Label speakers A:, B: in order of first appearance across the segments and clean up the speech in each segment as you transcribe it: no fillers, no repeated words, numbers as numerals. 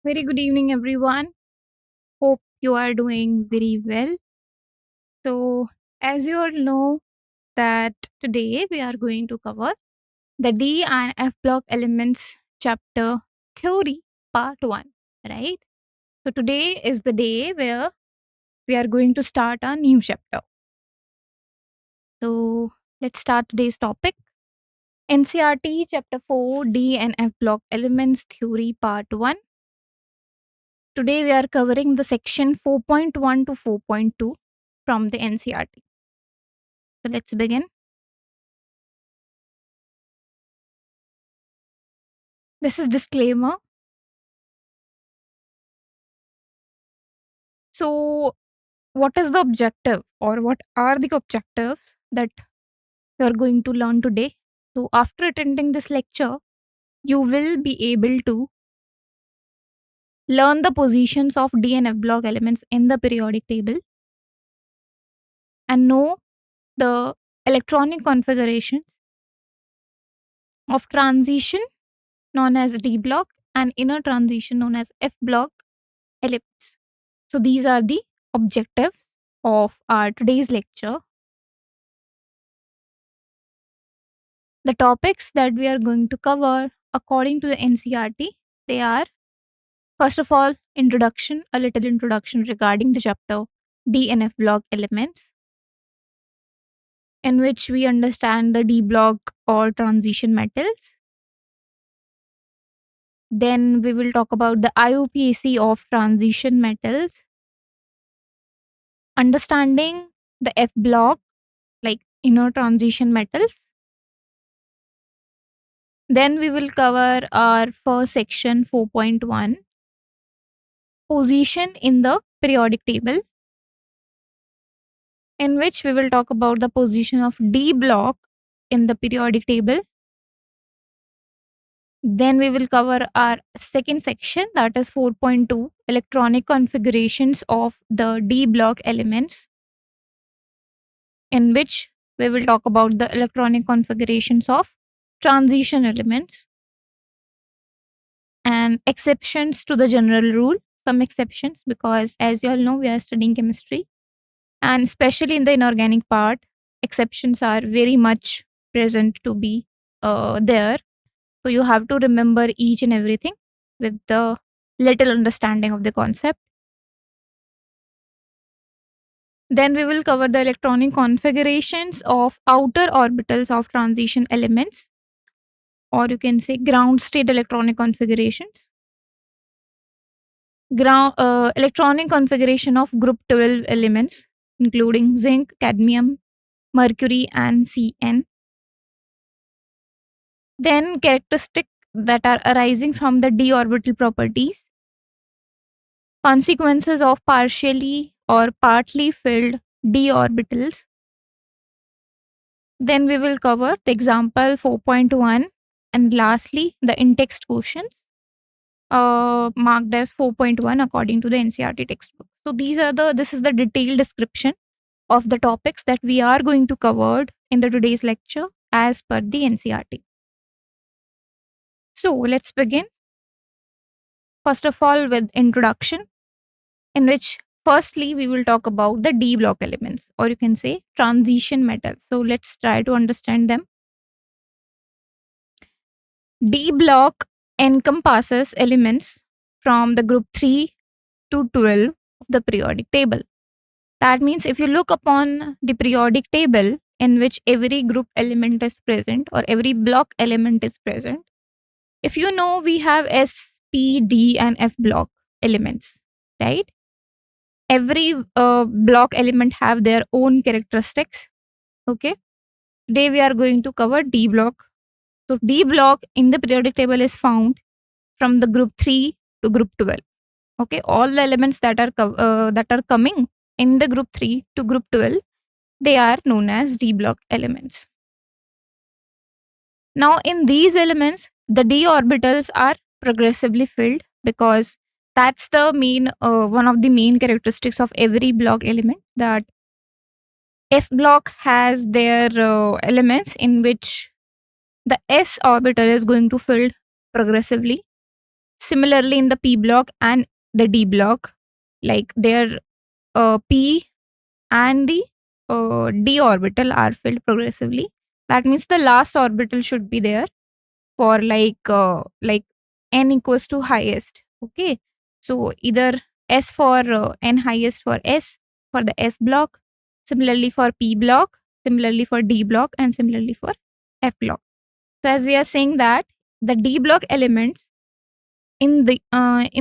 A: Very good evening, everyone. Hope you are doing very well. So, as you all know, that today we are going to cover the D and F block elements chapter theory part 1, right? So, today is the day where we are going to start a new chapter. So, let's start today's topic. NCRT chapter 4 D and F block elements theory part 1. Today we are covering the section 4.1 to 4.2 from the NCRT. So let's begin. This is disclaimer. So what is the objective or what are the objectives that you are going to learn today? So after attending this lecture, you will be able to learn the positions of D and F block elements in the periodic table and know the electronic configurations of transition known as D block and inner transition known as F block elements. So these are the objectives of our today's lecture. The topics that we are going to cover according to the NCRT, they are first of all introduction, a little introduction regarding the chapter D and F block elements, in which we understand the D block or transition metals. Then we will talk about the IUPAC of transition metals, understanding the F block like inner transition metals. Then we will cover our first section 4.1, position in the periodic table, in which we will talk about the position of D block in the periodic table. Then we will cover our second section, that is 4.2, electronic configurations of the D block elements, in which we will talk about the electronic configurations of transition elements and exceptions to the general rule. Some exceptions, because as you all know, we are studying chemistry, and especially in the inorganic part, exceptions are very much present to be there. So you have to remember each and everything with the little understanding of the concept. Then we will cover the electronic configurations of outer orbitals of transition elements, or you can say ground state electronic configurations. Electronic configuration of group 12 elements, including zinc, cadmium, mercury, and Cn. Then characteristics that are arising from the d-orbital properties, consequences of partially or partly filled d-orbitals. Then we will cover the example 4.1, and lastly the in-text questions marked as 4.1 according to the NCRT textbook. So this is the detailed description of the topics that we are going to cover in the today's lecture as per the NCRT. So let's begin. First of all, with introduction, in which firstly we will talk about the D block elements, or you can say transition metals. So let's try to understand them. D block encompasses elements from the group 3 to 12 of the periodic table. That means if you look upon the periodic table in which every group element is present or every block element is present, if you know, we have S, P, D and F block elements, right? Every block element have their own characteristics. Okay, today we are going to cover D block. So D block in the periodic table is found from the group 3 to group 12. Okay, all the elements that are coming in the group 3 to group 12, they are known as D block elements. Now in these elements, the d orbitals are progressively filled, because that's the main one of the main characteristics of every block element, that S block has their elements in which the s orbital is going to fill progressively, Similarly, in the p block and the d block, like their p and the d orbital are filled progressively. That means the last orbital should be there for like n equals to highest. Okay, so either s for n highest for s for the s block, similarly for p block, similarly for d block, and similarly for f block. So as we are saying that the d block elements, in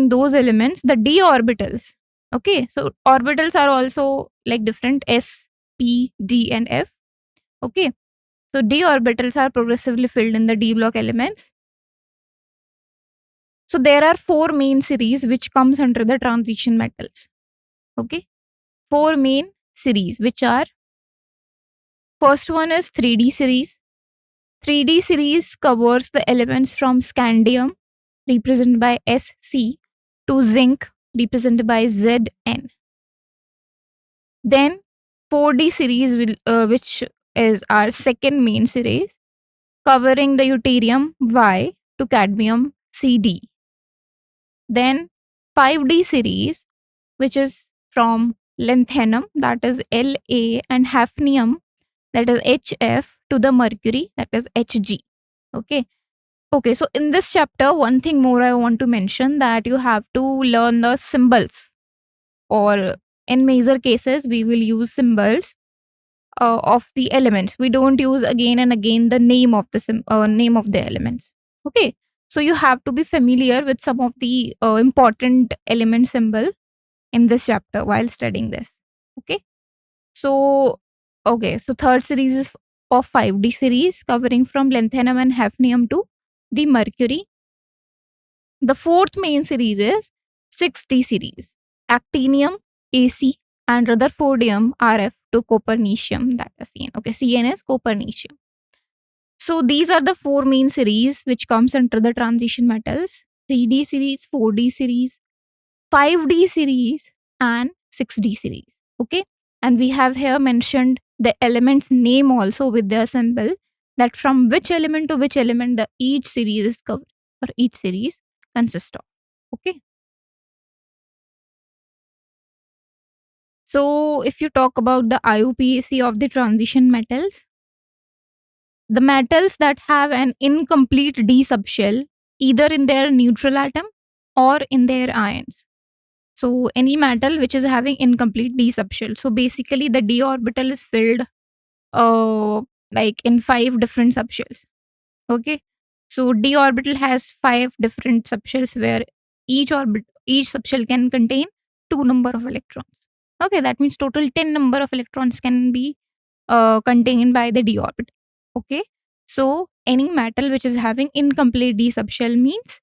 A: those elements, the d orbitals. Okay, so orbitals are also like different s, p, d, and f. Okay, so d orbitals are progressively filled in the d block elements. So there are four main series which comes under the transition metals. Okay, four main series which are, first one is 3D series. 3D series covers the elements from scandium, represented by Sc, to zinc, represented by Zn. Then 4D series which is our second main series, covering the deuterium Y to cadmium Cd. Then 5D series, which is from lanthanum, that is La, and hafnium, that is Hf, to the mercury, that is Hg. Okay. Okay, so in this chapter, one thing more I want to mention, that you have to learn the symbols, or in major cases, we will use symbols of the elements. We don't use again and again the name of the name of the elements. Okay, so you have to be familiar with some of the important element symbol in this chapter while studying this. Okay, so third series is of 5D series, covering from lanthanum and hafnium to the mercury. The fourth main series is 6D series, actinium, Ac, and Rutherfordium, Rf, to copernicium, that is Cn. Okay, Cn is copernicium. So these are the four main series which comes under the transition metals: 3D series, 4D series, 5D series, and 6D series. Okay, and we have here mentioned the element's name also with their symbol, that from which element to which element the each series is covered, or each series consists of. Okay, so if you talk about the IUPAC of the transition metals, the metals that have an incomplete d subshell, either in their neutral atom or in their ions. So any metal which is having incomplete d subshell. So basically the d orbital is filled uh like in 5 different subshells. Okay, so d orbital has 5 different subshells where each subshell can contain 2 number of electrons. Okay, that means total 10 number of electrons can be contained by the d orbital. Okay, so any metal which is having incomplete d subshell means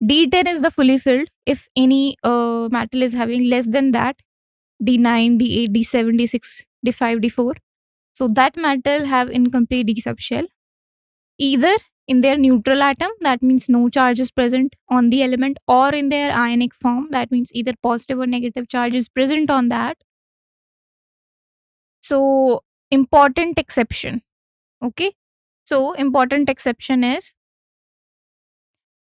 A: d10 is the fully filled. If any metal is having less than that, d9, d8, d7, d6, d5, d4, so that metal have incomplete d subshell, either in their neutral atom, that means no charge is present on the element, or in their ionic form, that means either positive or negative charge is present on that. So important exception. Okay, so important exception is,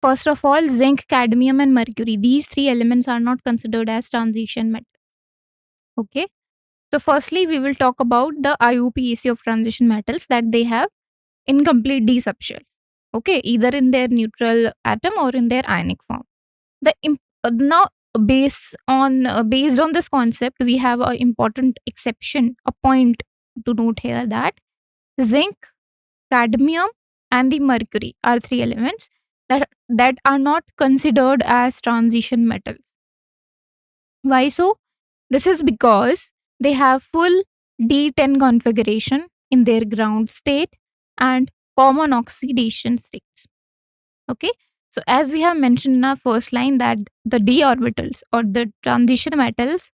A: first of all, zinc, cadmium, and mercury. These three elements are not considered as transition metals. Okay, so firstly we will talk about the IUPAC of transition metals, that they have incomplete d subshell. Okay, either in their neutral atom or in their ionic form. Now based on this concept, we have an important exception, a point to note here, that zinc, cadmium, and the mercury are three elements that are not considered as transition metals. Why so? This is because they have full D10 configuration in their ground state and common oxidation states. Okay, so as we have mentioned in our first line, that the d orbitals or the transition metals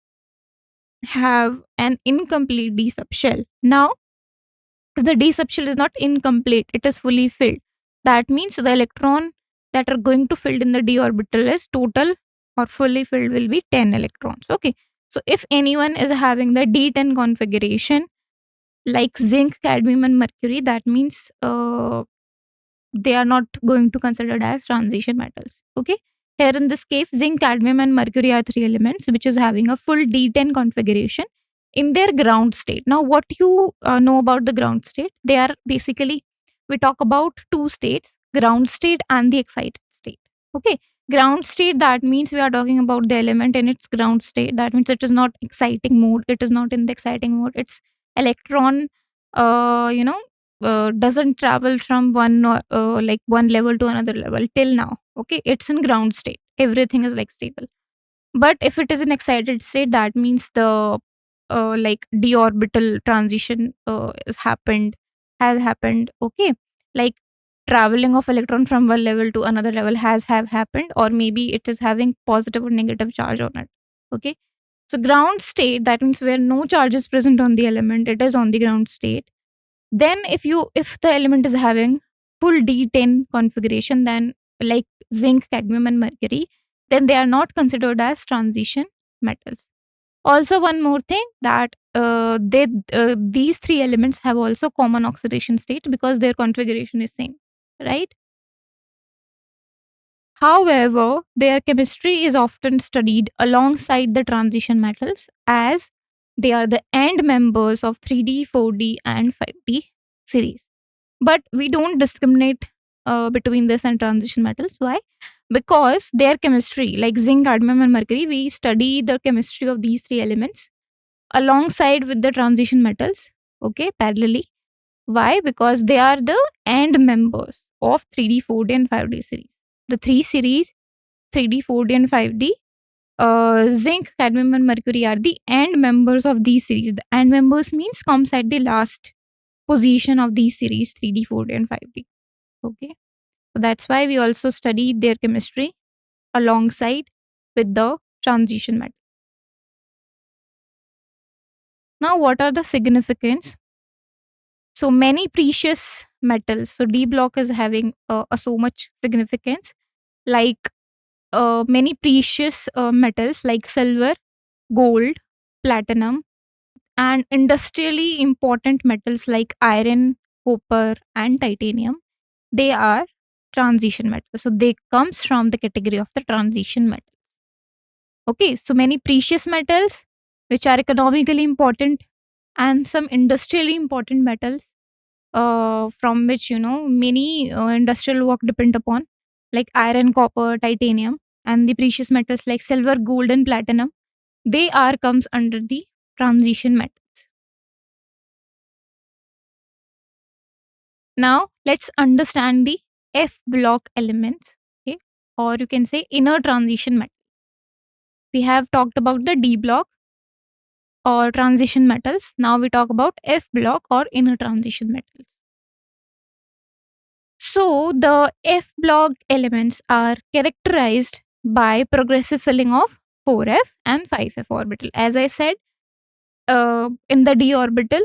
A: have an incomplete d subshell. Now, if the d subshell is not incomplete, it is fully filled. That means the electron that are going to filled in the d orbital is total, or fully filled will be 10 electrons. Okay, so if anyone is having the d10 configuration like zinc, cadmium, and mercury, that means they are not going to considered as transition metals. Okay, Here in this case, zinc, cadmium, and mercury are three elements which is having a full D10 configuration in their ground state. Now, what you know about the ground state? They are basically, we talk about two states, ground state and the excited state. Okay, ground state, that means we are talking about the element in its ground state. That means it is not exciting mode, it is not in the exciting mode. Its electron, you know, doesn't travel from like one level to another level till now. Okay, it's in ground state, everything is like stable. But if it is in excited state, that means the like d-orbital transition has happened. Okay, like traveling of electron from one level to another level has have happened, or maybe it is having positive or negative charge on it. Okay, so ground state, that means where no charge is present on the element, it is on the ground state. Then if the element is having full D10 configuration, then like zinc, cadmium, and mercury, then they are not considered as transition metals. Also, one more thing, that these three elements have also common oxidation state because their configuration is same, right? However, their chemistry is often studied alongside the transition metals, as they are the end members of 3D, 4D, and 5D series. But we don't discriminate between this and transition metals. Why? Because their chemistry, like zinc, cadmium, and mercury, we study the chemistry of these three elements alongside with the transition metals, okay, parallelly. Why? Because they are the end members of 3D, 4D, and 5D series. The three series, 3D, 4D, and 5D, zinc, cadmium, and mercury are the end members of these series. The end members means comes at the last position of these series, 3D, 4D, and 5D. Okay. So that's why we also study their chemistry alongside with the transition metal. Now, what are the significance? So many precious metals. So D block is having so much significance, like many precious metals like silver, gold, platinum, and industrially important metals like iron, copper, and titanium. They are transition metals. So they comes from the category of the transition metals. Okay, so many precious metals which are economically important, and some industrially important metals from which many industrial work depend upon, like iron, copper, titanium, and the precious metals like silver, gold, and platinum. They are comes under the transition metals. Now let's understand the F block elements, okay, or you can say inner transition metal. We have talked about the D block or transition metals. Now we talk about F block or inner transition metals. So the F block elements are characterized by progressive filling of 4f and 5f orbital. As I said, in the d orbital,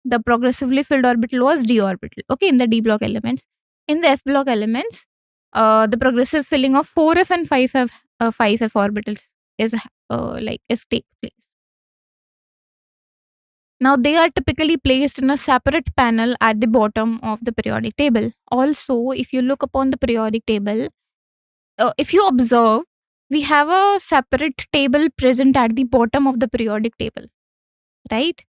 A: the progressively filled orbital was d orbital. Okay, in the d block elements. In the F block elements, the progressive filling of 4f and 5f orbitals is take place. Now, they are typically placed in a separate panel at the bottom of the periodic table. Also, if you look upon the periodic table, if you observe, we have a separate table present at the bottom of the periodic table, right?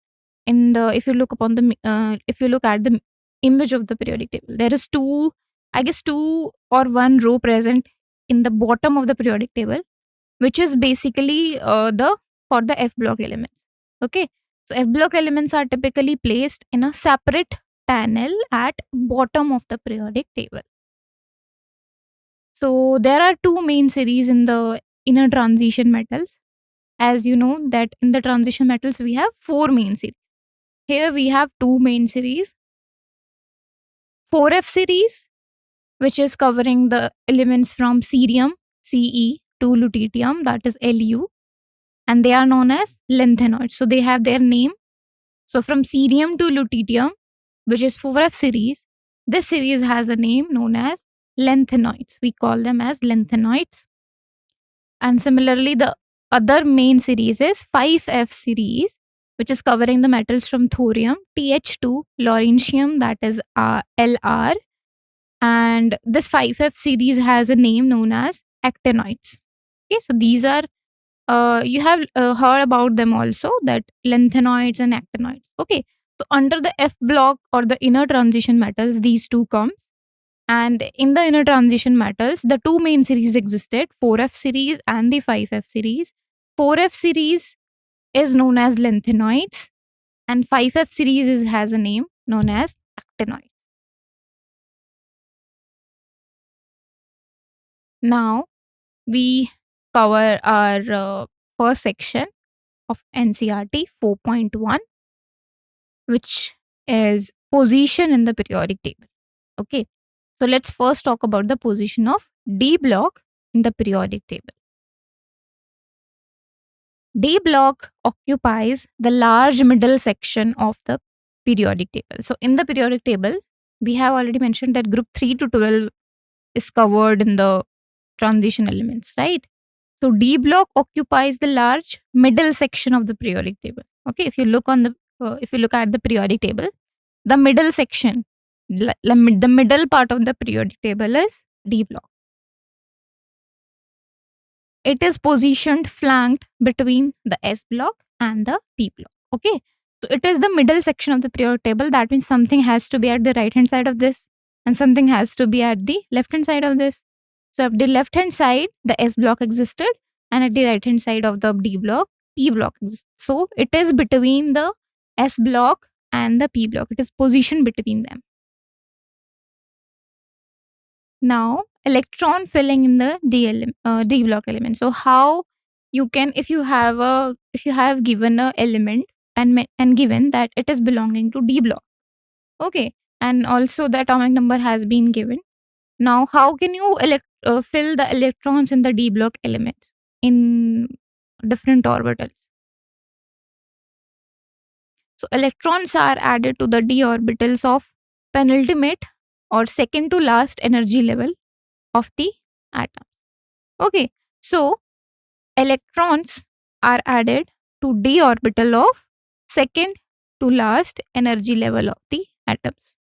A: In the if you look upon the if you look at the image of the periodic table, there is two, I guess, two or one row present in the bottom of the periodic table, which is basically the for the F block elements. Okay, so F block elements are typically placed in a separate panel at bottom of the periodic table. So there are two main series in the inner transition metals. As you know that in the transition metals we have four main series. Here we have two main series. 4F series, which is covering the elements from cerium, Ce, to lutetium, that is Lu, and they are known as lanthanoids. So they have their name. So from cerium to lutetium, which is 4F series, this series has a name known as lanthanoids. We call them as lanthanoids. And similarly, the other main series is 5F series, which is covering the metals from thorium, Th2, lawrencium, that is Lr. And this 5F series has a name known as actinoids. Okay, so these are you have heard about them also, that lanthanoids and actinoids. Okay, so under the F block or the inner transition metals, these two comes. And in the inner transition metals, the two main series existed, 4F series and the 5F series. 4F series is known as lanthanoids, and 5F series has a name known as actinoids. Now we cover our first section of NCRT 4.1, which is position in the periodic table. Okay, so let's first talk about the position of D block in the periodic table. D block occupies the large middle section of the periodic table. So in the periodic table, we have already mentioned that group 3 to 12 is covered in the transition elements, right? So D block occupies the large middle section of the periodic table. Okay, if you look on the if you look at the periodic table, the middle section, the middle part of the periodic table is D block. It is positioned flanked between the S block and the P block. Okay, so it is the middle section of the periodic table. That means something has to be at the right hand side of this, and something has to be at the left hand side of this. So at the left hand side, the S block existed, and at the right hand side of the D block, P block exists. So it is between the S block and the P block. It is positioned between them. Now, electron filling in the D block element. So how you can, if you have given a element and given that it is belonging to D block, okay, and also the atomic number has been given. Now, how can you fill the electrons in the D block element in different orbitals? So electrons are added to the d orbitals of penultimate or second to last energy level of the atom. Okay, so electrons are added to d orbital of second to last energy level of the atoms.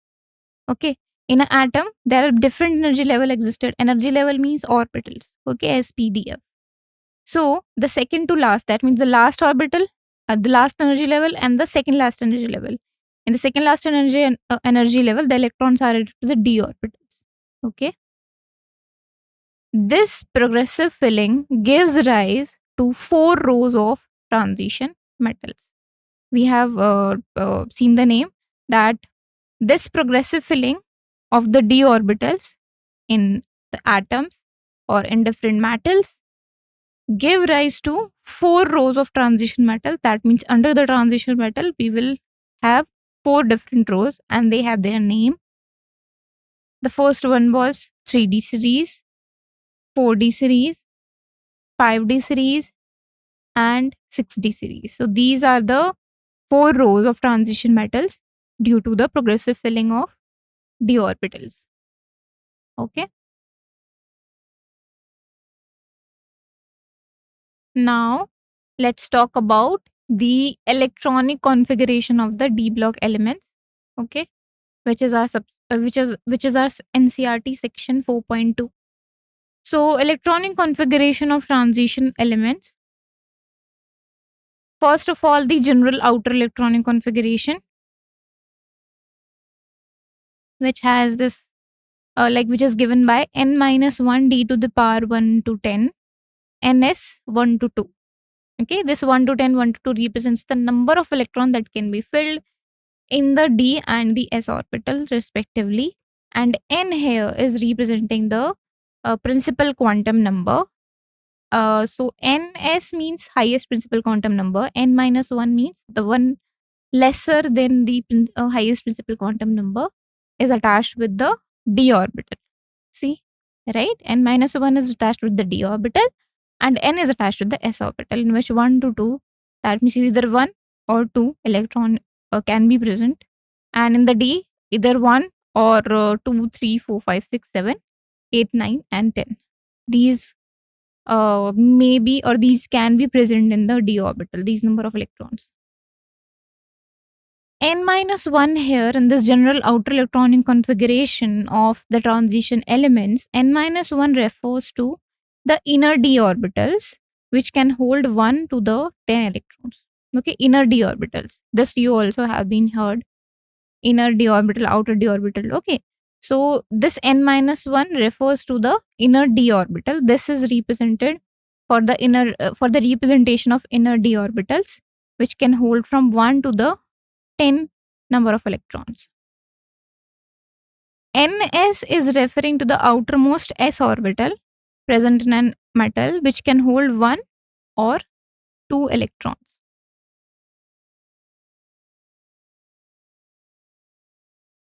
A: Okay, in an atom there are different energy level existed. Energy level means orbitals. Okay, SPDF. So the second to last, that means the last orbital, the last energy level, and the second last energy level. In the second last energy level, the electrons are added to the d orbitals. Okay. This progressive filling gives rise to 4 rows of transition metals. We have seen the name that this progressive filling of the d orbitals in the atoms or in different metals give rise to 4 rows of transition metal. That means under the transition metal, we will have 4 different rows and they have their name. The first one was 3D series, 4D series, 5D series, and 6D series. So these are the 4 rows of transition metals due to the progressive filling of d orbitals. Okay. Now let's talk about the electronic configuration of the d block elements. Okay, which is our NCRT section 4.2. So electronic configuration of transition elements. First of all, the general outer electronic configuration, which has this which is given by n minus 1 d to the power 1 to 10 ns 1 to 2. Okay, this 1 to 10, 1 to 2 represents the number of electrons that can be filled in the d and the s orbital respectively, and n here is representing the principal quantum number. So ns means highest principal quantum number, n minus 1 means the one lesser than the highest principal quantum number is attached with the d orbital. See, right? N minus 1 is attached with the d orbital and n is attached with the s orbital, in which 1 to 2, that means either 1 or 2 electron can be present, and in the d either 1 or 2, 3, 4, 5, 6, 7, 8, 9 and 10. These maybe or these can be present in the d orbital, these number of electrons. N minus 1 here in this general outer electronic configuration of the transition elements, n minus 1 refers to the inner d orbitals, which can hold 1 to the 10 electrons. Okay, inner d orbitals, this you also have been heard, inner d orbital, outer d orbital. Okay, so this n minus 1 refers to the inner d orbital. This is represented for the inner for the representation of inner d orbitals, which can hold from 1 to the 10 number of electrons. Ns is referring to the outermost s orbital present in a metal, which can hold 1 or 2 electrons.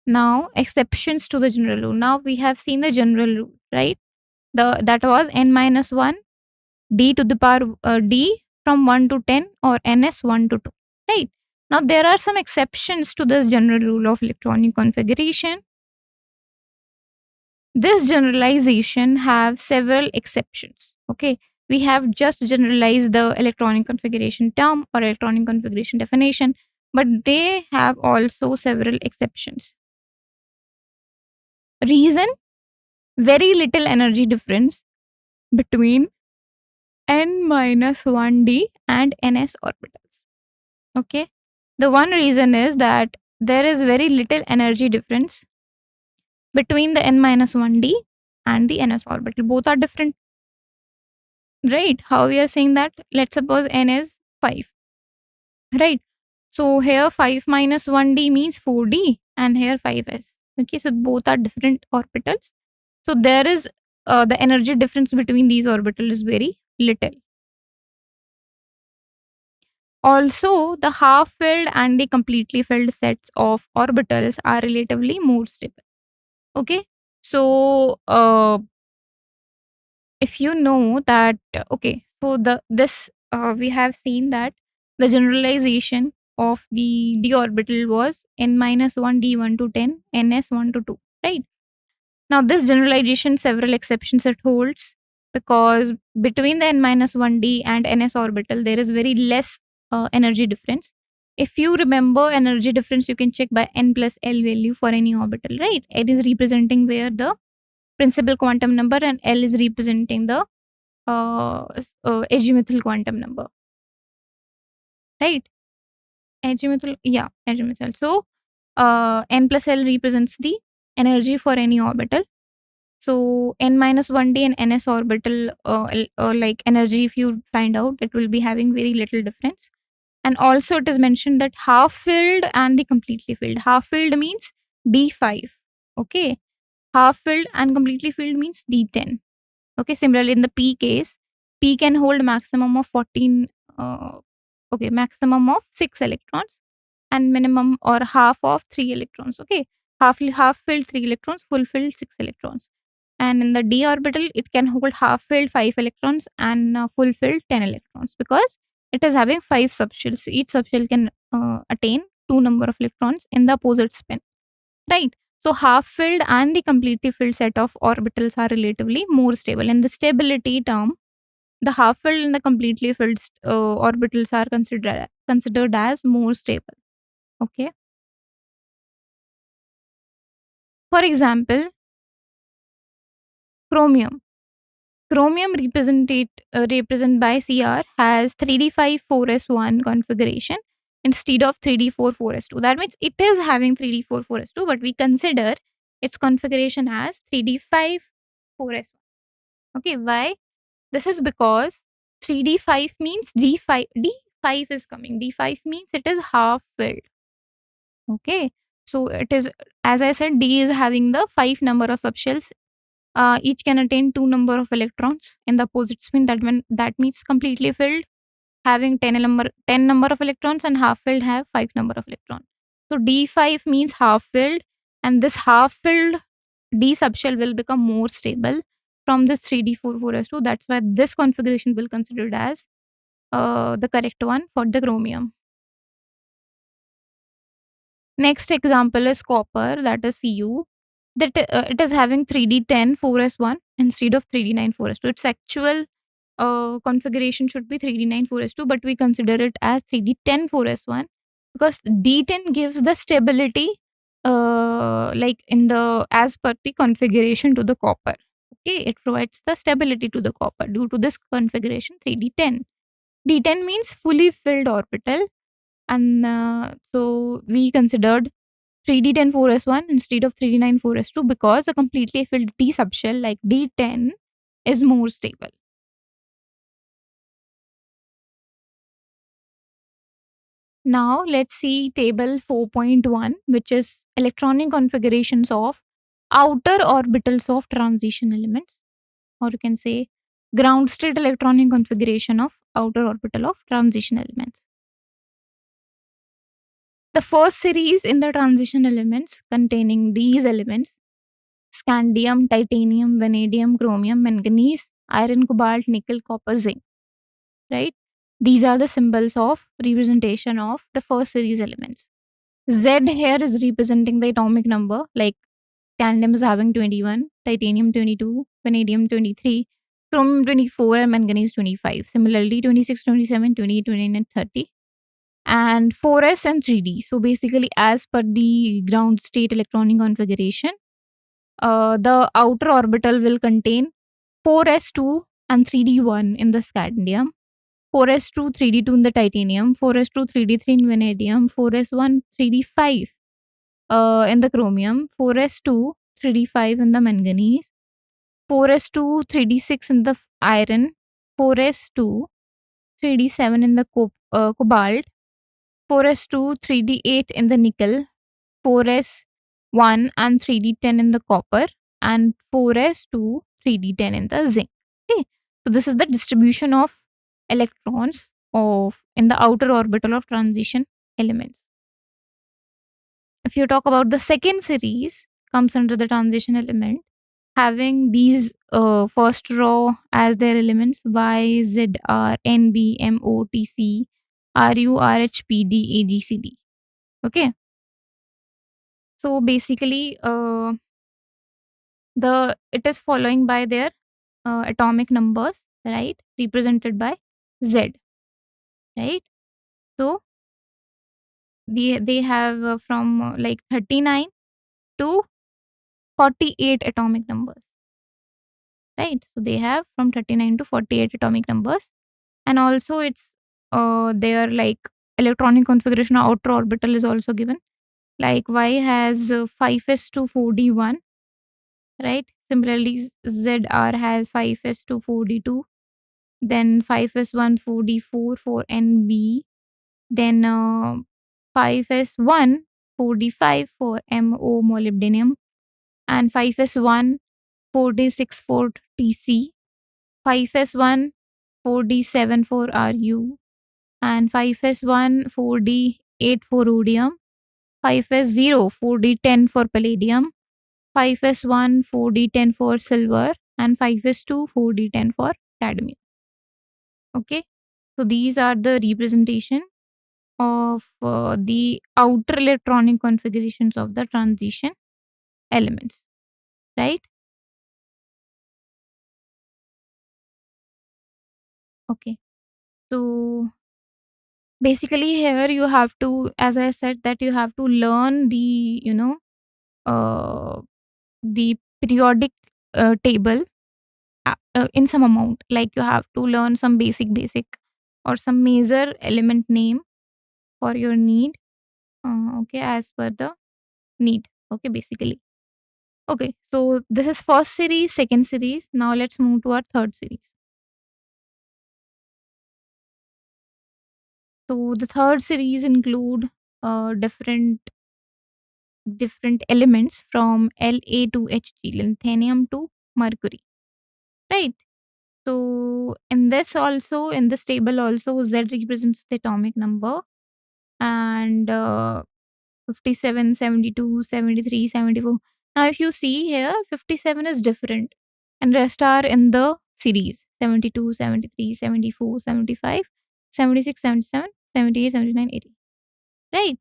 A: Now, exceptions to the general rule. Now we have seen the general rule, right? That was n minus 1 d to the power d from 1 to 10, or ns 1 to 2, right? Now there are some exceptions to this general rule of electronic configuration. This generalization have several exceptions. Okay, we have just generalized the electronic configuration term or electronic configuration definition, but they have also several exceptions. Reason: very little energy difference between n minus 1d and ns orbitals. Okay, the one reason is that there is very little energy difference between the n minus 1d and the ns orbital. Both are different, right? How we are saying that? Let's suppose n is 5, right? So here 5 minus 1d means 4d, and here 5s. Okay, so both are different orbitals. So there is the energy difference between these orbitals is very little. Also, the half-filled and the completely filled sets of orbitals are relatively more stable. Okay, so if you know that, okay, so this we have seen that the generalization of the d orbital was n minus 1 d1 to 10, ns 1 to 2, right? Now this generalization several exceptions it holds, because between the n minus 1d and ns orbital there is very less energy difference. If you remember energy difference, you can check by n plus l value for any orbital, right? N is representing where the principal quantum number, and l is representing the azimuthal quantum number, right? Azimuthal, yeah, azimuthal. So n plus l represents the energy for any orbital. So n minus 1d and ns orbital like energy, if you find out, it will be having very little difference. And also it is mentioned that half filled and the completely filled. Half filled means d5. Okay, half filled and completely filled means d10. Okay, similarly in the p case, p can hold maximum of 14 okay, maximum of 6 electrons, and minimum or half of 3 electrons. Okay, half filled 3 electrons, full filled 6 electrons. And in the d orbital, it can hold half filled 5 electrons and full filled 10 electrons, because it is having 5 subshells. Each subshell can attain 2 number of electrons in the opposite spin, right? So half filled and the completely filled set of orbitals are relatively more stable. In the stability term, the half filled and the completely filled orbitals are considered as more stable. Okay. For example, chromium. Chromium represent by Cr has 3d5 4s1 configuration instead of 3d4 4s2. That means it is having 3d4 4s2, but we consider its configuration as 3d5 4s1. Okay, why? This is because 3d5 means d5 is coming. d5 means it is half filled. Okay, so it is, as I said, d is having the 5 number of subshells. Each can attain 2 number of electrons in the opposite spin. That means completely filled having 10 number of electrons, and half filled have 5 number of electrons. So d5 means half filled, and this half filled d subshell will become more stable from this 3d4 4s2. That's why this configuration will considered as the correct one for the chromium. Next example is copper, that is Cu. That it is having 3d10 4s1 instead of 3d9 4s2. Its actual configuration should be 3d9 4s2, but we consider it as 3d10 4s1 because d10 gives the stability like in the as per the configuration to the copper. Okay, it provides the stability to the copper due to this configuration 3d10. D10 means fully filled orbital, and so we considered 3d10 4s1 instead of 3d9 4s2 because a completely filled d subshell like d10 is more stable. Now let's see table 4.1, which is electronic configurations of outer orbitals of transition elements, or you can say ground state electronic configuration of outer orbital of transition elements. The first series in the transition elements containing these elements: scandium, titanium, vanadium, chromium, manganese, iron, cobalt, nickel, copper, zinc, right? These are the symbols of representation of the first series elements. Z here is representing the atomic number, like scandium is having 21, titanium 22, vanadium 23, chromium 24, and manganese 25. Similarly, 26, 27, 28, 29, and 30. And 4s and 3d. So basically, as per the ground state electronic configuration, the outer orbital will contain 4s2 and 3d1 in the scandium, 4s2 3d2 in the titanium, 4s2 3d3 in vanadium, 4s1 3d5 in the chromium, 4s2 3d5 in the manganese, 4s2 3d6 in the iron, 4s2 3d7 in the cobalt, 4s2 3d8 in the nickel, 4s1 and 3d10 in the copper, and 4s2 3d10 in the zinc. Okay, so this is the distribution of electrons of in the outer orbital of transition elements. If you talk about the second series, comes under the transition element, having these first row as their elements: Y, Z, R, N, B, M, O, T, C, R, U, R, H, P, D, A, G, C, D. Okay, so basically, the it is following by their atomic numbers, right? Represented by Z, right? So they have from like 39 to 48 atomic numbers, right? So they have from 39 to 48 atomic numbers, and also it's their like electronic configuration of outer orbital is also given. Like Y has 5s to 4d1, right? Similarly, ZR has 5s to 4d2, then 5s1 4d4 for NB, then 5s1 4d5 for MO molybdenum, and 5s1 4d6 for TC, 5s1 4d7 for RU, and 5s1 4d8 for rhodium, 5s0 4d10 for palladium, 5s1 4d10 for silver, and 5s2 4d10 for cadmium. Okay, so these are the representation of the outer electronic configurations of the transition elements, right? Okay, so basically here you have to, as I said, that you have to learn the uh, the periodic table in some amount, like you have to learn some basic or some major element name for your need, okay, as per the need, okay, basically. Okay, so this is first series, second series. Now let's move to our third series. So the third series include different elements from La to Hg, lanthanum to mercury, right? So in this also, in this table also, Z represents the atomic number, and 57, 72, 73, 74. Now if you see here, 57 is different, and rest are in the series: 72, 73, 74, 75, 76, 77, 78, 79, 80. Right?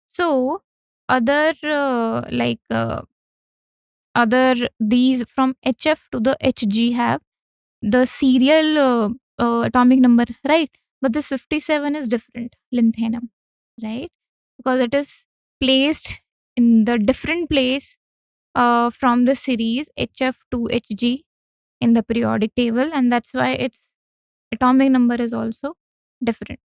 A: So other other these from HF to the HG have the serial atomic number, right? But this 57 is different, lanthanum, right? Because it is placed in the different place from the series HF to HG, in the periodic table, and that's why its atomic number is also different.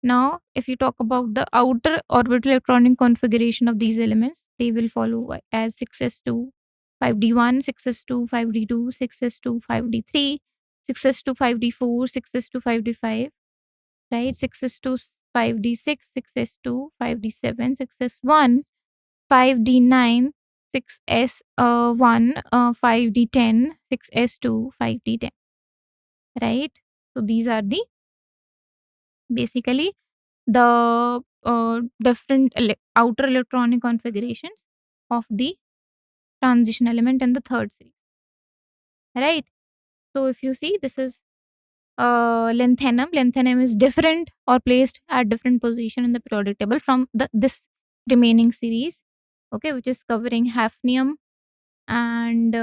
A: Now, if you talk about the outer orbital electronic configuration of these elements, they will follow as 6s2, 5d1, 6s2, 5d2, 6s2, 5d3, 6s2, 5d4, 6s2, 5d5, right? 6s2, 5d6, 6s2, 5d7, 6s1, 5d9, 6s1, 5d10, 6s2, 5d10, right? So these are the basically the different outer electronic configurations of the transition element in the third series, right? So if you see, this is lanthanum. Lanthanum is different or placed at different position in the periodic table from this remaining series, okay, which is covering hafnium and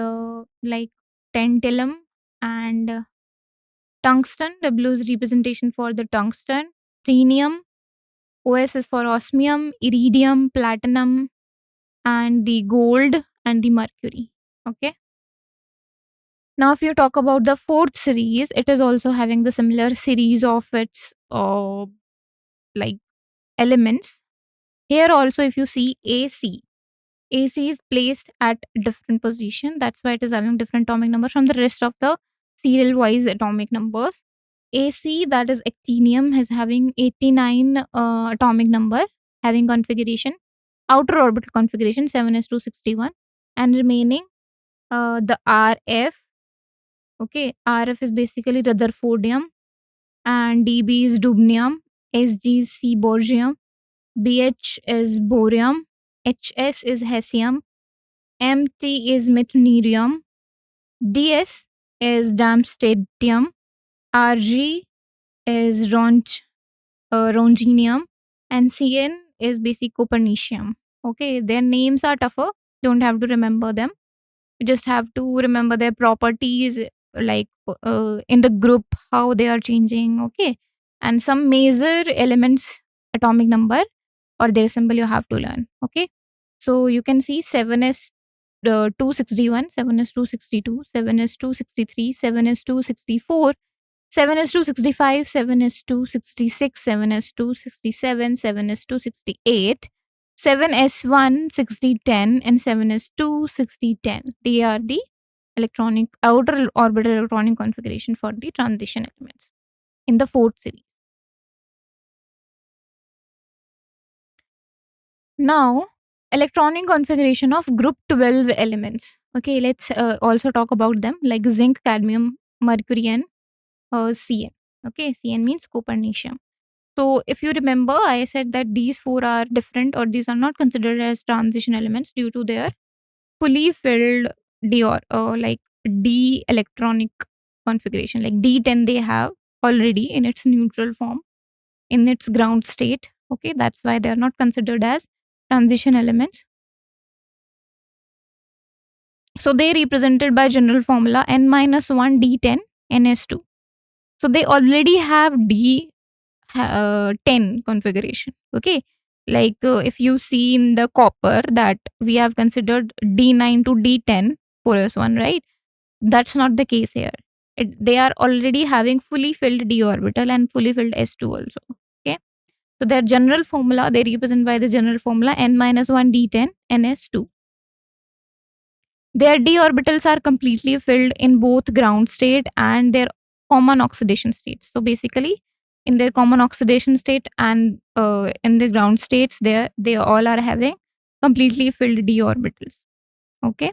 A: like tantalum and tungsten. W is representation for the tungsten. Rhenium. OS is for osmium, iridium, platinum, and the gold and the mercury. Okay. Now, if you talk about the fourth series, it is also having the similar series of its like elements. Here also, if you see AC is placed at different position. That's why it is having different atomic number from the rest of the serial wise atomic numbers. AC, that is actinium, is having 89 atomic number, having configuration outer orbital configuration 7s261, and remaining the RF. Okay, RF is basically Rutherfordium, and DB is dubnium, SG is seaborgium, BH is borium, HS is hessium, MT is meitnerium, DS is darmstadtium, RG is rhonginium, and CN is basic copernicium. Okay, their names are tougher. Don't have to remember them. You just have to remember their properties, like in the group, how they are changing. Okay, and some major elements, atomic number or their symbol you have to learn. Okay, so you can see 7s 261, 7s 262, 7s 263, 7s 264, 7s 265, 7s 266, 7s 267, 7s 268, 7s1 6010, and 7s2 6010. They are the electronic outer orbital electronic configuration for the transition elements in the fourth series. Now, electronic configuration of group 12 elements. Okay, let's also talk about them, like zinc, cadmium, mercury, and CN. Okay, CN means copernicium. So, if you remember, I said that these four are different, or these are not considered as transition elements due to their fully filled d or like d electronic configuration. Like D10 they have already in its neutral form, in its ground state. Okay, that's why they are not considered as transition elements. So they represented by general formula n minus 1 d10 ns2. So they already have d10 configuration. Okay, like if you see in the copper that we have considered d9 to d10 for s1, right? That's not the case here. They are already having fully filled d orbital and fully filled s2 also. Okay, so their general formula, they represent by the general formula n minus 1 d10 ns2. Their d orbitals are completely filled in both ground state and their common oxidation states. So basically, in their common oxidation state and in the ground states, they all are having completely filled d orbitals. Okay.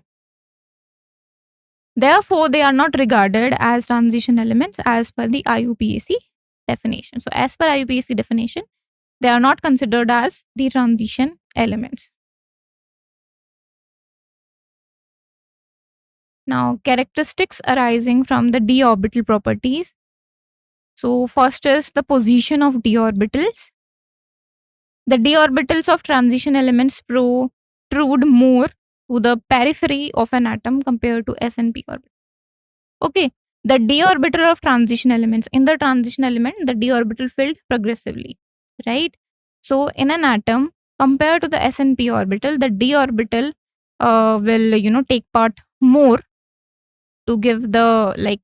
A: Therefore, they are not regarded as transition elements as per the IUPAC definition. So, as per IUPAC definition, they are not considered as the transition elements. Now, characteristics arising from the d orbital properties. So, first is the position of d orbitals. The d orbitals of transition elements protrude more to the periphery of an atom compared to s and p orbital. Okay, the d orbital of transition elements, in the transition element, the d orbital filled progressively, right? So, in an atom, compared to the s and p orbital, the d orbital will take part more to give the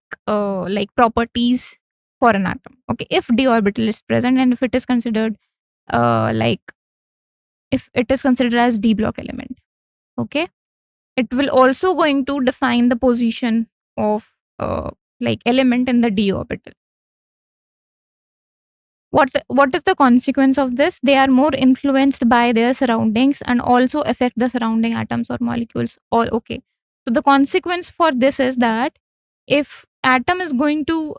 A: properties for an atom. Okay, if d orbital is present and if it is considered like if it is considered as d block element. Okay, it will also going to define the position of element in the d orbital. What is the consequence of this? They are more influenced by their surroundings and also affect the surrounding atoms or molecules. All okay. So the consequence for this is that if atom is going to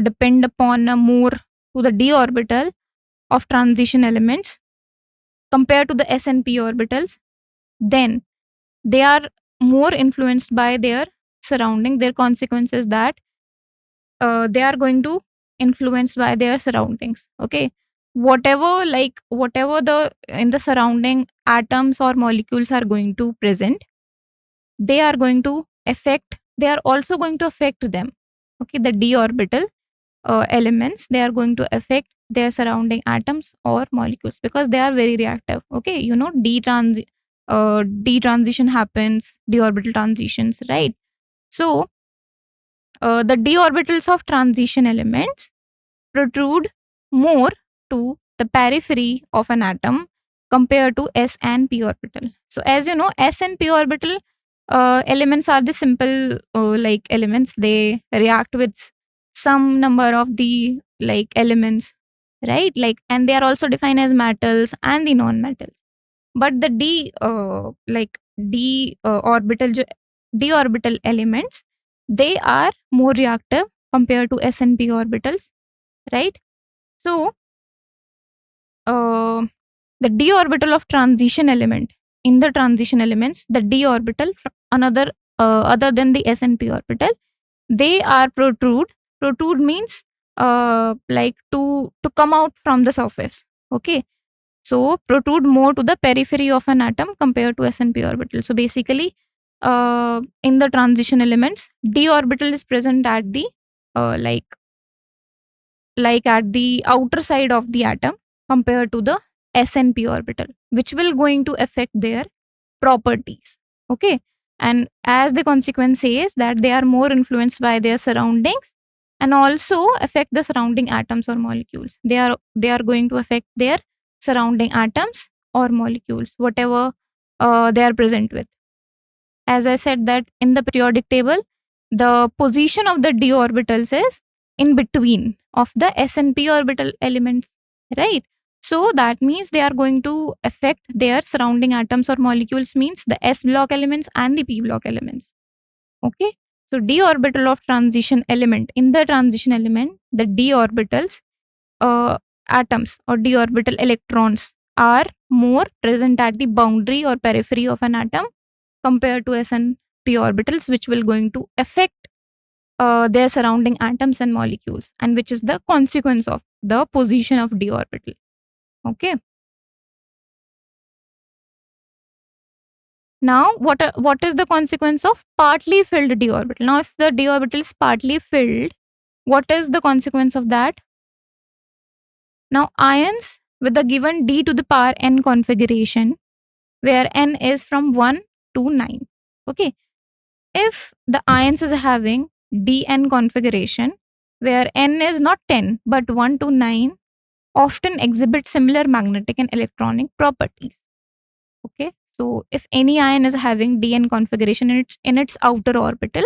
A: depend upon a more to the d orbital of transition elements compared to the s and p orbitals, then they are more influenced by their surrounding. Their consequence is that they are going to influenced by their surroundings. Okay, whatever the in the surrounding atoms or molecules are going to present, they are also going to affect them. Okay, the d orbital elements, they are going to affect their surrounding atoms or molecules because they are very reactive. Okay, d transition happens, d orbital transitions, right? So the d orbitals of transition elements protrude more to the periphery of an atom compared to s and p orbital. So as you know, s and p orbital elements are the simple elements. They react with some number of the elements, right? And they are also defined as metals and the non-metals. But the d orbital elements, they are more reactive compared to s and p orbitals, right? So uh, the d orbital of transition element, in the transition elements, the d orbital another other than the s and p orbital, they are protrude means to come out from the surface. Okay, so protrude more to the periphery of an atom compared to s and p orbital. So basically in the transition elements, d orbital is present at the uh, like at the outer side of the atom compared to the s and p orbital, which will going to affect their properties. Okay, and as the consequence is that they are more influenced by their surroundings and also affect the surrounding atoms or molecules. They are going to affect their surrounding atoms or molecules, whatever they are present with. As I said that in the periodic table, the position of the d orbitals is in between of the s and p orbital elements, right? So that means they are going to affect their surrounding atoms or molecules, means the s block elements and the p block elements. Okay, so d orbital of transition element, in the transition element, the d orbitals atoms or d orbital electrons are more present at the boundary or periphery of an atom compared to s and p orbitals, which will going to affect their surrounding atoms and molecules, and which is the consequence of the position of d orbital. Okay, now what is the consequence of partly filled d orbital? Now if the d orbital is partly filled, what is the consequence of that? Now ions with the given d to the power n configuration, where n is from 1 to 9. Okay, if the ions is having dn configuration where n is not 10 but 1 to 9, often exhibit similar magnetic and electronic properties. Okay, so if any ion is having dn configuration in its outer orbital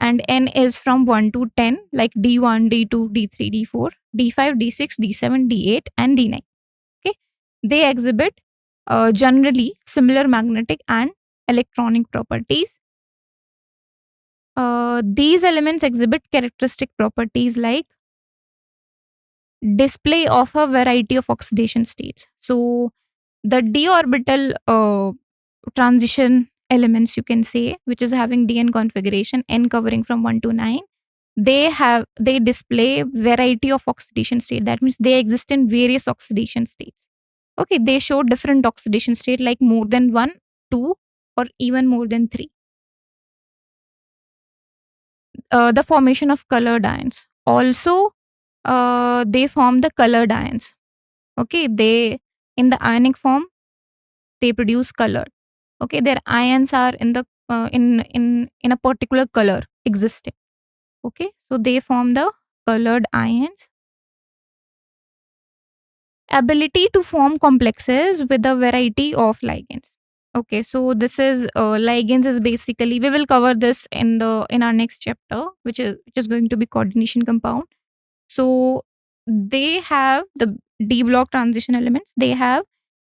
A: and n is from 1 to 10, like d1, d2, d3, d4, d5, d6, d7, d8 and d9. Okay, they exhibit generally similar magnetic and electronic properties. These elements exhibit characteristic properties like display of a variety of oxidation states. So the d orbital transition elements, you can say, which is having dn configuration, n covering from 1 to 9, they display variety of oxidation state. That means they exist in various oxidation states. Okay, they show different oxidation state like more than 1, 2 or even more than 3. The formation of colored ions. Also, they form the colored ions. Okay, they in the ionic form they produce color. Okay, their ions are in the in a particular color existing. Okay, so they form the colored ions. Ability to form complexes with a variety of ligands. Okay, so this is ligands is basically, we will cover this in our next chapter, which is going to be coordination compound. So they have the D block transition elements, they have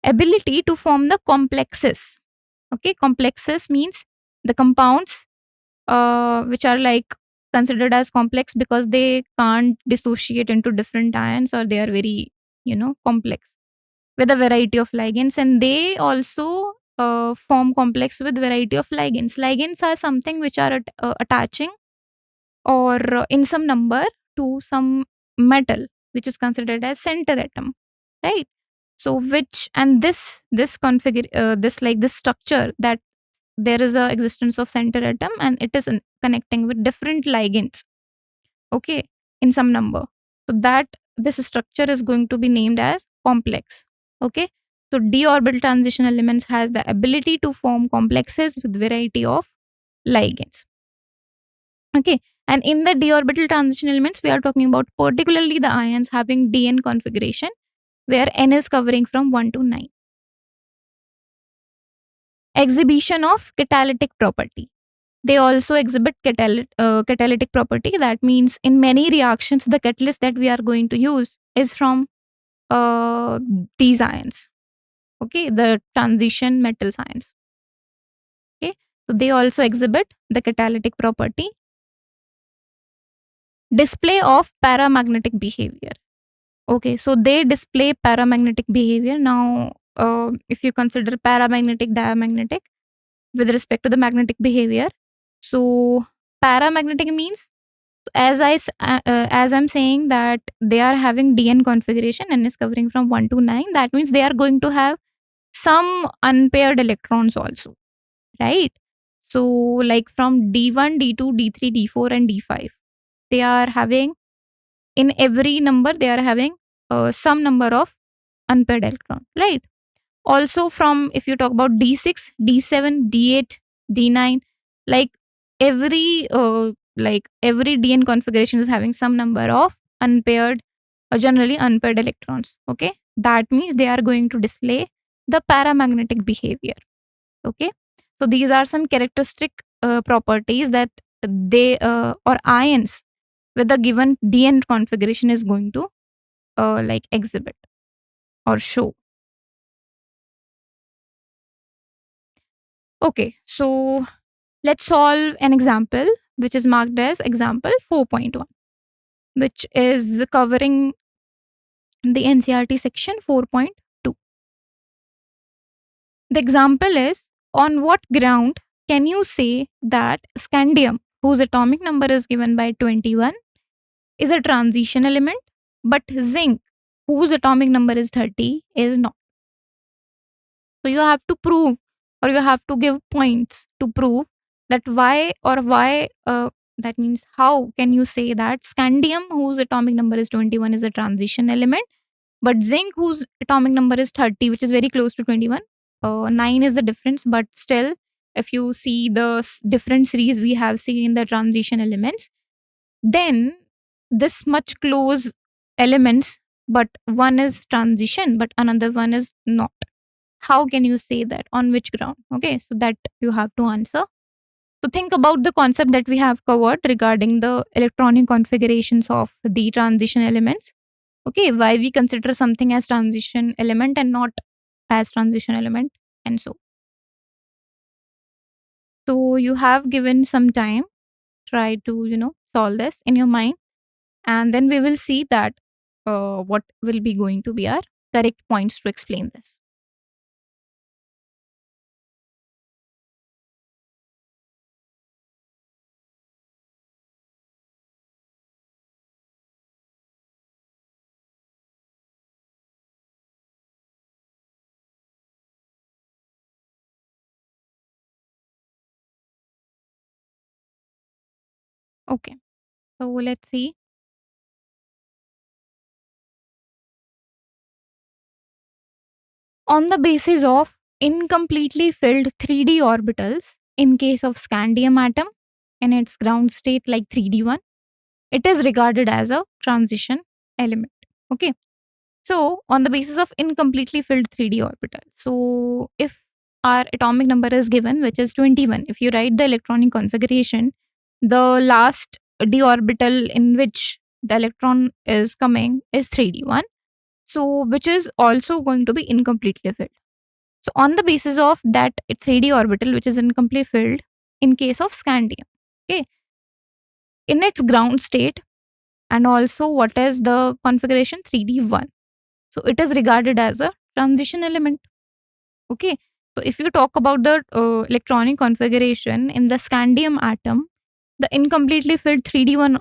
A: ability to form the complexes. Okay, complexes means the compounds which are like considered as complex because they can't dissociate into different ions, or they are very, complex with a variety of ligands. And they also form complex with variety of ligands. Ligands are something which are attaching or in some number to some metal which is considered as center atom, right? So which, and this configure this structure, that there is a existence of center atom and it is connecting with different ligands, okay, in some number. So that this structure is going to be named as complex. Okay, so d orbital transition elements has the ability to form complexes with variety of ligands. Okay, and in the d orbital transition elements we are talking about particularly the ions having dn configuration where n is covering from 1 to 9. Exhibition of catalytic property. They also exhibit catalytic property. That means in many reactions, the catalyst that we are going to use is from uh, these ions. Okay, the transition metal ions. Okay, so they also exhibit the catalytic property. Display of paramagnetic behavior. Okay, so they display paramagnetic behavior. Now, if you consider paramagnetic, diamagnetic with respect to the magnetic behavior, so paramagnetic means, as I'm saying that they are having dn configuration and is covering from 1 to 9, that means they are going to have some unpaired electrons also, right? So like from d1, d2, d3, d4 and d5, they are having, in every number they are having some number of unpaired electron, right? Also from, if you talk about d6, d7, d8, d9, like every dn configuration is having some number of unpaired, generally unpaired electrons. Okay, that means they are going to display the paramagnetic behavior. Okay, so these are some characteristic properties that they or ions with a given dn configuration is going to exhibit or show. Okay, so let's solve an example which is marked as example 4.1, which is covering the NCRT section 4.2. The example is, on what ground can you say that scandium, whose atomic number is given by 21, is a transition element, but zinc, whose atomic number is 30, is not? So you have to prove, or you have to give points to prove that why that means how can you say that scandium, whose atomic number is 21, is a transition element, but zinc, whose atomic number is 30, which is very close to 21, 9 is the difference, but still if you see the different series we have seen in the transition elements, then this much close elements, but one is transition but another one is not. How can you say that? On which ground? Okay, so that you have to answer. So think about the concept that we have covered regarding the electronic configurations of the transition elements. Okay, why we consider something as transition element and not as transition element, and so you have given some time, try to solve this in your mind, and then we will see that what will be going to be our correct points to explain this. Okay, so let's see. On the basis of incompletely filled 3D orbitals In case of scandium atom, in its ground state like 3d1, it is regarded as a transition element. Okay. So, on the basis of incompletely filled 3D orbital, so if our atomic number is given, which is 21, if you write the electronic configuration, the last d orbital in which the electron is coming is 3d1, so which is also going to be incompletely filled. So, on the basis of that 3D orbital, which is incompletely filled, in case of scandium, okay, in its ground state, and also what is the configuration 3d1, so it is regarded as a transition element. Okay. So if you talk about the electronic configuration in the scandium atom, the incompletely filled 3d1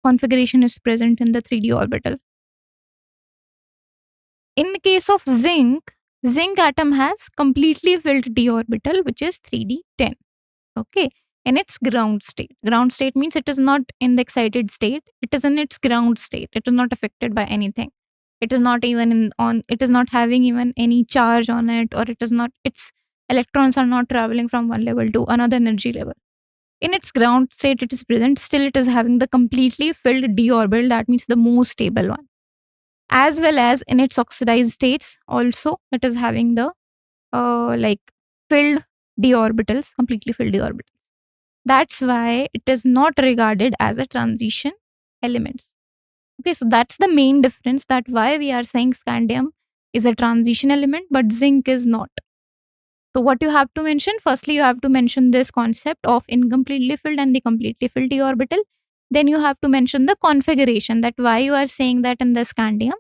A: configuration is present in the 3d orbital. In the case of zinc atom has completely filled d orbital, which is 3d10. Okay. In its ground state. Ground state means it is not in the excited state. It is in its ground state. It is not affected by anything. It is not even it is not having even any charge on it, or it is not, its electrons are not traveling from one level to another energy level. In its ground state, it is present. Still, it is having the completely filled d orbital. That means the most stable one. As well as in its oxidized states, also it is having the like filled d orbitals, completely filled d orbitals. That's why it is not regarded as a transition element. Okay, so that's the main difference, that why we are saying scandium is a transition element, but zinc is not. So what you have to mention, firstly, you have to mention this concept of incompletely filled and the completely filled d orbital. Then you have to mention the configuration, that why you are saying that in the scandium,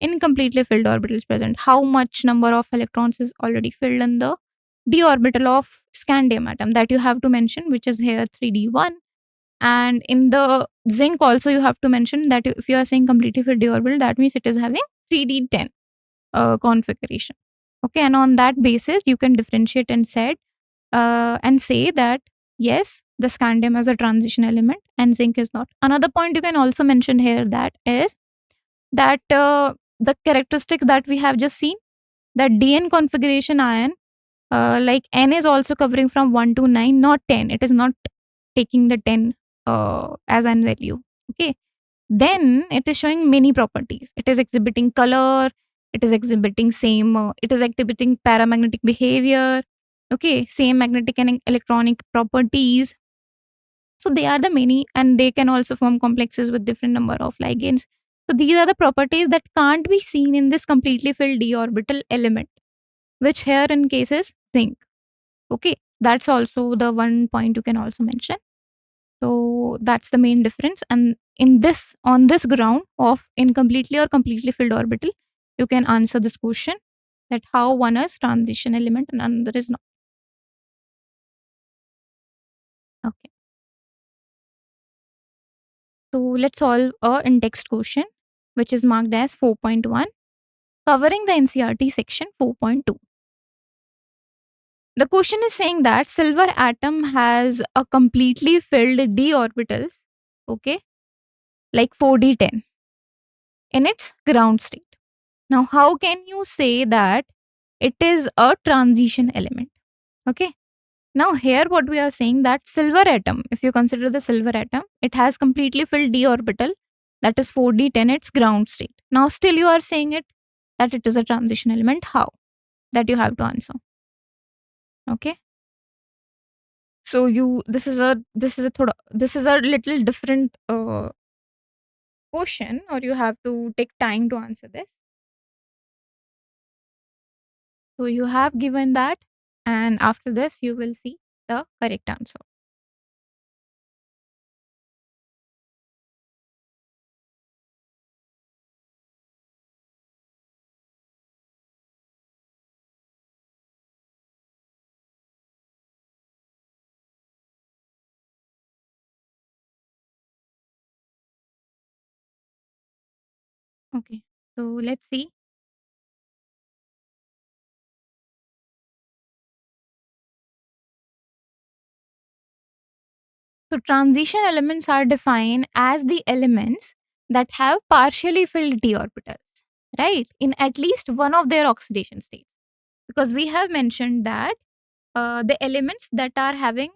A: incompletely filled orbital is present. How much number of electrons is already filled in the d orbital of scandium atom, that you have to mention, which is here 3d1. And in the zinc also you have to mention that if you are saying completely filled d orbital, that means it is having 3d10 configuration. Okay, and on that basis you can differentiate and say that yes, the scandium is a transition element and zinc is not. Another point you can also mention here, that is that the characteristic that we have just seen, that dn configuration ion, like n is also covering from 1 to 9, not 10. It is not taking the 10 as an value. Okay. Then it is showing many properties. It is exhibiting color, it is exhibiting it is exhibiting paramagnetic behavior. Okay, same magnetic and electronic properties. So they are the many, and they can also form complexes with different number of ligands. So these are the properties that can't be seen in this completely filled d orbital element, which here in case is zinc. Okay, that's also the one point you can also mention. So that's the main difference. And on this ground of incompletely or completely filled orbital, you can answer this question, that how one is transition element and another is not. Okay. So let's solve a in-text question, which is marked as 4.1, covering the NCRT section 4.2. The question is saying that silver atom has a completely filled d orbitals, okay, like 4d10 in its ground state. Now, how can you say that it is a transition element? Okay. Now, here what we are saying, that silver atom, if you consider the silver atom, it has completely filled d orbital, that is 4d10, its ground state. Now, still you are saying it that it is a transition element. How? That you have to answer. Okay. So this is a little different question, or you have to take time to answer this. So you have given that, and after this, you will see the correct answer. Okay. So let's see. So transition elements are defined as the elements that have partially filled d orbitals, right, in at least one of their oxidation states. Because we have mentioned that the elements that are having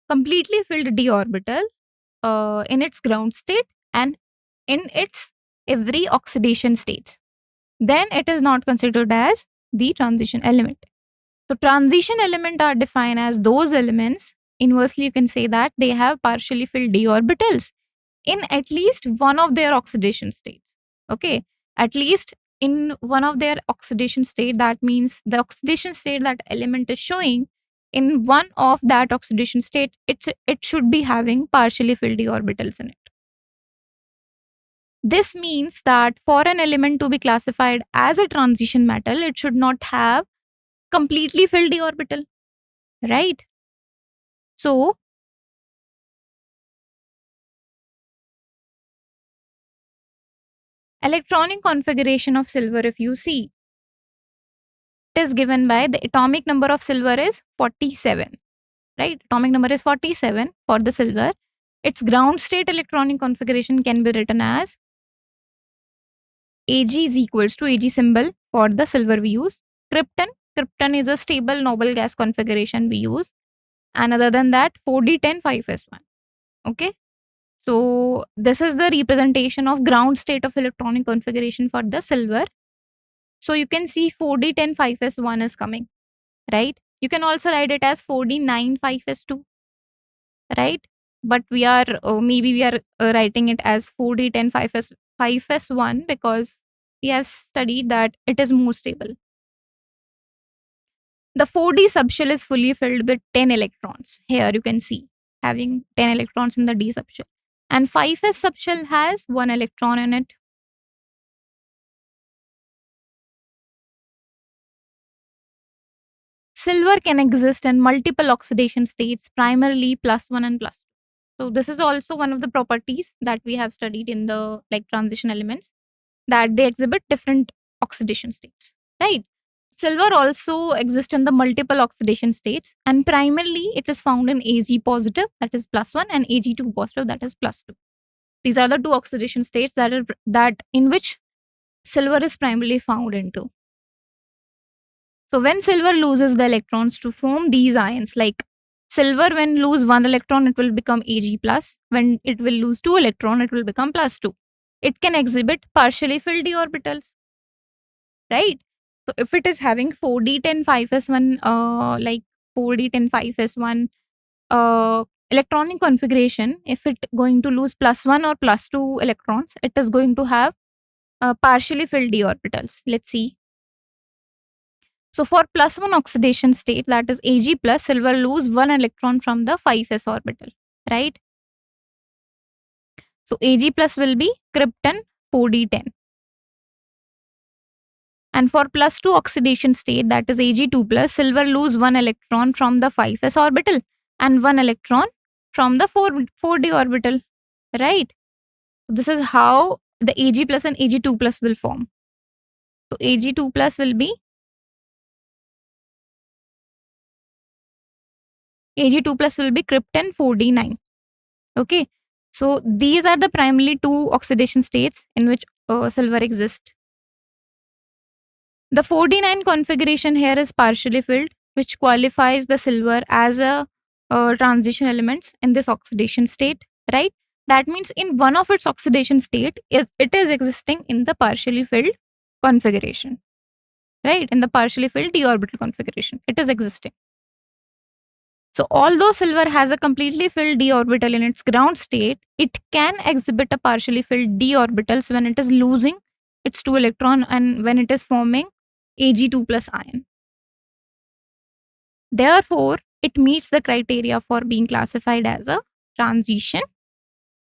A: completely filled d orbital in its ground state and in its every oxidation state. Then it is not considered as the transition element. So transition element are defined as those elements, inversely you can say that they have partially filled d orbitals in at least one of their oxidation states. Okay, at least in one of their oxidation state, that means the oxidation state that element is showing, in one of that oxidation state, it should be having partially filled d orbitals in it. This means that for an element to be classified as a transition metal, it should not have completely filled d orbital, right? So electronic configuration of silver, if you see, it is given by the atomic number of silver is 47, right? Atomic number is 47 for the silver. Its ground state electronic configuration can be written as Ag is equals to Ag symbol for the silver we use. Krypton, krypton is a stable noble gas configuration we use. And other than that, 4d10 5s1. Okay. So this is the representation of ground state of electronic configuration for the silver. So you can see 4d10 5s1 is coming, right? You can also write it as 4d9 5s2, right? But we are maybe we are writing it as 4d10 5s1 because we have studied that it is more stable. The 4d subshell is fully filled with 10 electrons. Here you can see having 10 electrons in the d subshell, and 5s subshell has 1 electron in it. Silver can exist in multiple oxidation states, primarily +1 and +2. So this is also one of the properties that we have studied in the like transition elements, that they exhibit different oxidation states, right? Silver also exists in the multiple oxidation states, and primarily it is found in Ag positive, that is +1, and Ag2 positive, that is +2. These are the two oxidation states that in which silver is primarily found into. So when silver loses the electrons to form these ions, like silver when lose 1 electron, it will become Ag plus. When it will lose 2 electron, it will become +2. It can exhibit partially filled d orbitals, right? So if it is having 4d10 5s1, like 4d10 5s1 electronic configuration, if it going to lose +1 or +2 electrons, it is going to have partially filled d orbitals. Let's see. So for +1 oxidation state, that is Ag plus, silver lose 1 electron from the 5s orbital, right? So Ag plus will be krypton 4d10. And for +2 oxidation state, that is Ag2 plus, silver lose 1 electron from the 5s orbital and 1 electron from the 4d orbital, right? So this is how the Ag plus and Ag2 plus will form. So Ag2 plus will be krypton 4d9. Okay. So these are the primarily two oxidation states in which silver exists. The 4d9 configuration here is partially filled, which qualifies the silver as a transition elements in this oxidation state, right? That means in one of its oxidation state, it is existing in the partially filled configuration, right? In the partially filled d orbital configuration, it is existing. So although silver has a completely filled d orbital in its ground state, it can exhibit a partially filled d orbitals when it is losing its 2 electron and when it is forming Ag2 plus ion. Therefore, it meets the criteria for being classified as a transition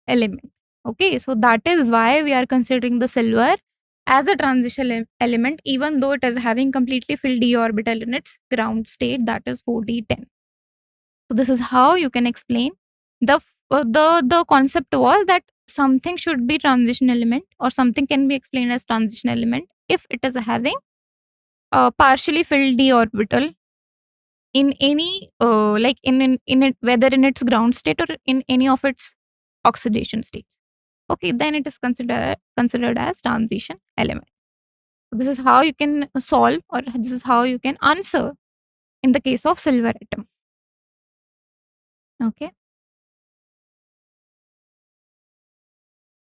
A: element. Okay, so that is why we are considering the silver as a transition element, even though it is having completely filled d orbital in its ground state, that is 4d10. So this is how you can explain the concept was that something should be transition element or something can be explained as transition element if it is having a partially filled d orbital in any like in it, whether in its ground state or in any of its oxidation states. Okay, then it is considered as transition element. This is how you can solve, or this is how you can answer in the case of silver atom. Okay.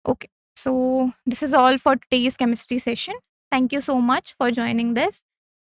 A: Okay. So this is all for today's chemistry session. Thank you so much for joining this.